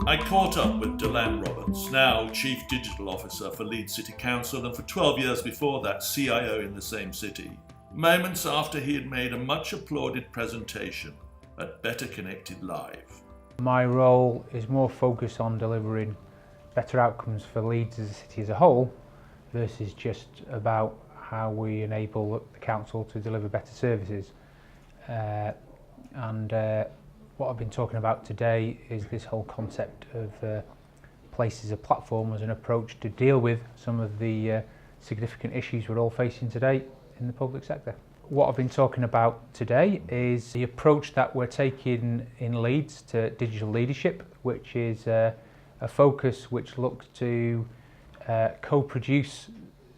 I caught up with Dylan Roberts, now Chief Digital Officer for Leeds City Council and for 12 years before that CIO in the same city, moments after he had made a much applauded presentation at Better Connected Live. My role is more focused on delivering better outcomes for Leeds as a city as a whole versus just about how we enable the council to deliver better services. What I've been talking about today is this whole concept of place as a platform as an approach to deal with some of the significant issues we're all facing today in the public sector. What I've been talking about today is the approach that we're taking in Leeds to digital leadership, which is a focus which looks to co-produce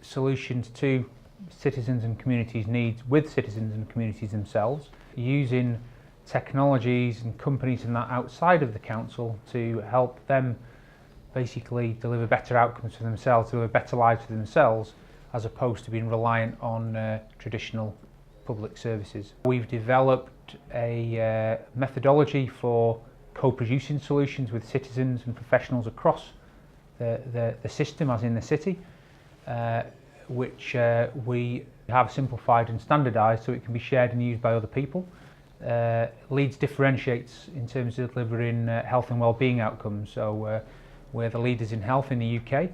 solutions to citizens and communities' needs with citizens and communities themselves, using technologies and companies and that outside of the council to help them basically deliver better outcomes for themselves, deliver better lives for themselves, as opposed to being reliant on traditional public services. We've developed a methodology for co-producing solutions with citizens and professionals across the system, as in the city, which we have simplified and standardised so it can be shared and used by other people. Leeds differentiates in terms of delivering health and wellbeing outcomes, so we're the leaders in health in the UK,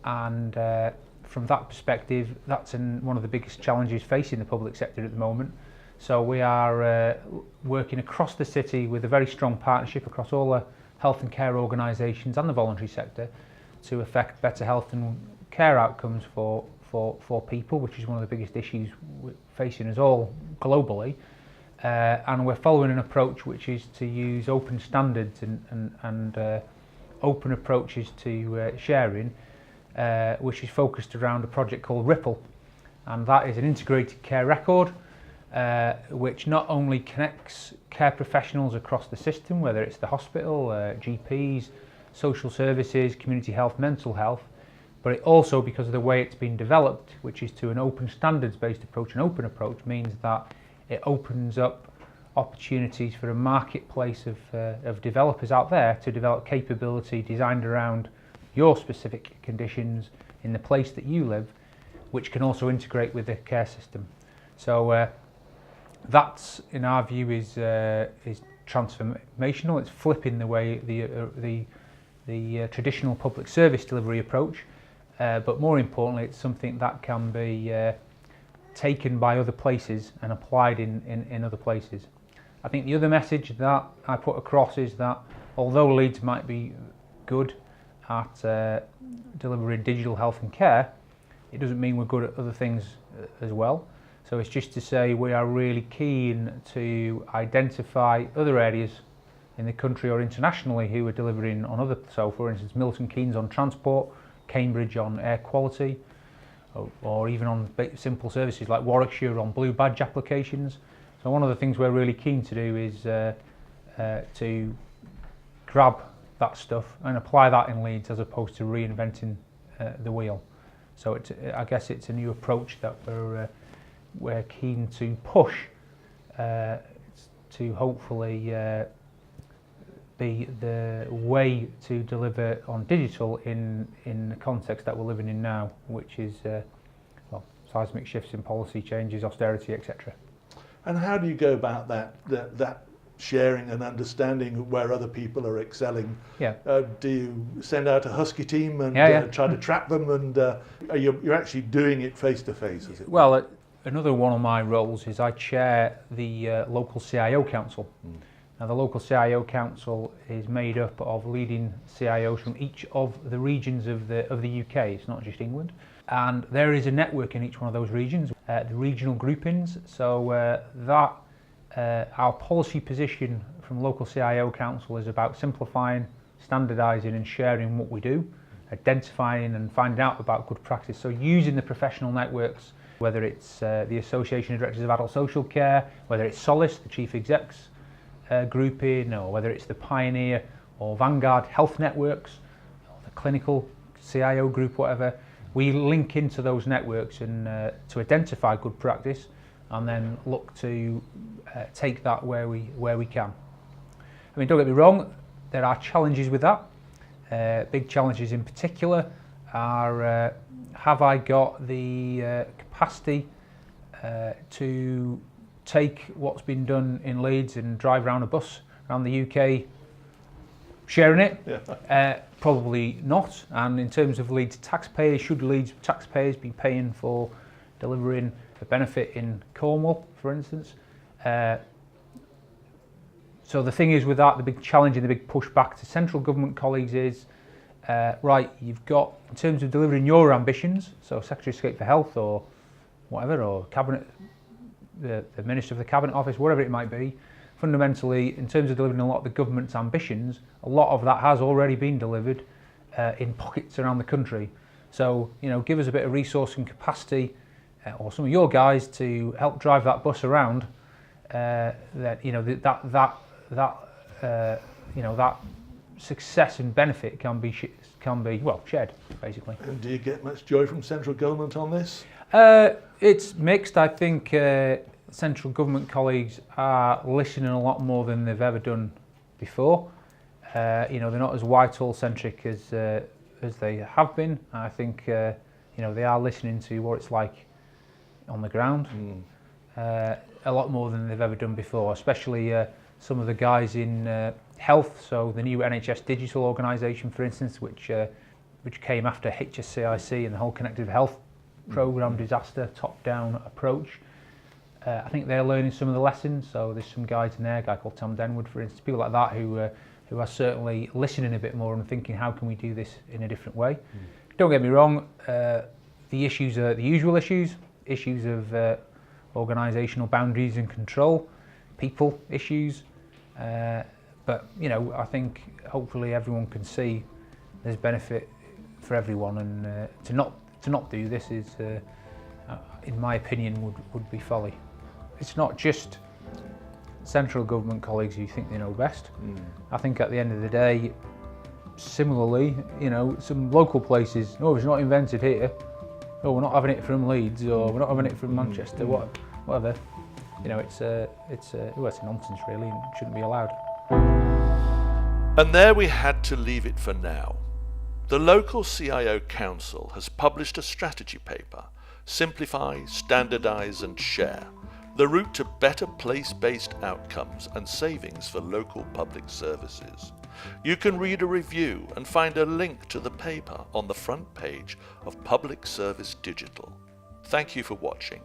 and from that perspective that's one of the biggest challenges facing the public sector at the moment. So we are working across the city with a very strong partnership across all the health and care organisations and the voluntary sector to effect better health and care outcomes for people, which is one of the biggest issues facing us all globally. And we're following an approach which is to use open standards and open approaches to sharing, which is focused around a project called Ripple, and that is an integrated care record which not only connects care professionals across the system, whether it's the hospital, GPs, social services, community health, mental health, but it also, because of the way it's been developed, which is to an open standards based approach, an open approach means that it opens up opportunities for a marketplace of developers out there to develop capability designed around your specific conditions in the place that you live, which can also integrate with the care system. So that's, in our view, is transformational. It's flipping the way the traditional public service delivery approach, but more importantly, it's something that can be taken by other places and applied in other places. I think the other message that I put across is that although Leeds might be good at delivering digital health and care, it doesn't mean we're good at other things as well. So it's just to say we are really keen to identify other areas in the country or internationally who are delivering on other, so for instance Milton Keynes on transport, Cambridge on air quality, or even on simple services like Warwickshire on blue badge applications. So one of the things we're really keen to do is to grab that stuff and apply that in Leeds as opposed to reinventing the wheel. So I guess it's a new approach that we're keen to push to hopefully be the way to deliver on digital in the context that we're living in now, which is seismic shifts in policy changes, austerity, etc. And how do you go about that sharing and understanding where other people are excelling? Yeah. Do you send out a husky team and try to trap them, and you're actually doing it face to face, is it? Well, another one of my roles is I chair the local CIO council. Now, the local CIO council is made up of leading CIOs from each of the regions of the UK. It's not just England, and there is a network in each one of those regions, the regional groupings. So our policy position from local CIO council is about simplifying, standardising, and sharing what we do, identifying and finding out about good practice. So using the professional networks, whether it's the Association of Directors of Adult Social Care, whether it's Solace, the chief execs grouping, or whether it's the Pioneer or Vanguard health networks, or the clinical CIO group, whatever, we link into those networks and to identify good practice, and then look to take that where we can. I mean, don't get me wrong, there are challenges with that. Big challenges in particular are, have I got the capacity to take what's been done in Leeds and drive around a bus around the UK sharing it? Yeah. Probably not. And in terms of Leeds taxpayers, should Leeds taxpayers be paying for delivering a benefit in Cornwall, for instance? So the thing is with that, the big challenge and the big pushback to central government colleagues is, right, you've got, in terms of delivering your ambitions, so Secretary of State for Health or whatever, or Cabinet, the Minister of the Cabinet Office, whatever it might be, fundamentally, in terms of delivering a lot of the government's ambitions, a lot of that has already been delivered in pockets around the country. So, you know, give us a bit of resource and capacity, or some of your guys, to help drive that bus around. That you know that success and benefit can be shared, basically. And do you get much joy from central government on this? It's mixed. I think central government colleagues are listening a lot more than they've ever done before. You know, they're not as Whitehall centric as they have been. I think you know, they are listening to what it's like on the ground. A lot more than they've ever done before, especially some of the guys in health. So the new NHS digital organisation, for instance, which came after HSCIC and the whole Connected Health programme disaster top-down approach. I think they're learning some of the lessons. So there's some guys in there, a guy called Tom Denwood, for instance, people like that who are certainly listening a bit more and thinking, how can we do this in a different way? Don't get me wrong, the issues are the usual issues of organisational boundaries and control, people issues, but you know, I think hopefully everyone can see there's benefit for everyone, and to not do this is, in my opinion, would be folly. It's not just central government colleagues who think they know best. I think at the end of the day, similarly, you know, some local places, oh, it's not invented here, oh, we're not having it from Leeds, or we're not having it from Manchester, whatever. You know, it's nonsense really, and it shouldn't be allowed. And there we had to leave it for now. The local CIO Council has published a strategy paper, Simplify, Standardise and Share, the route to better place-based outcomes and savings for local public services. You can read a review and find a link to the paper on the front page of Public Service Digital. Thank you for watching.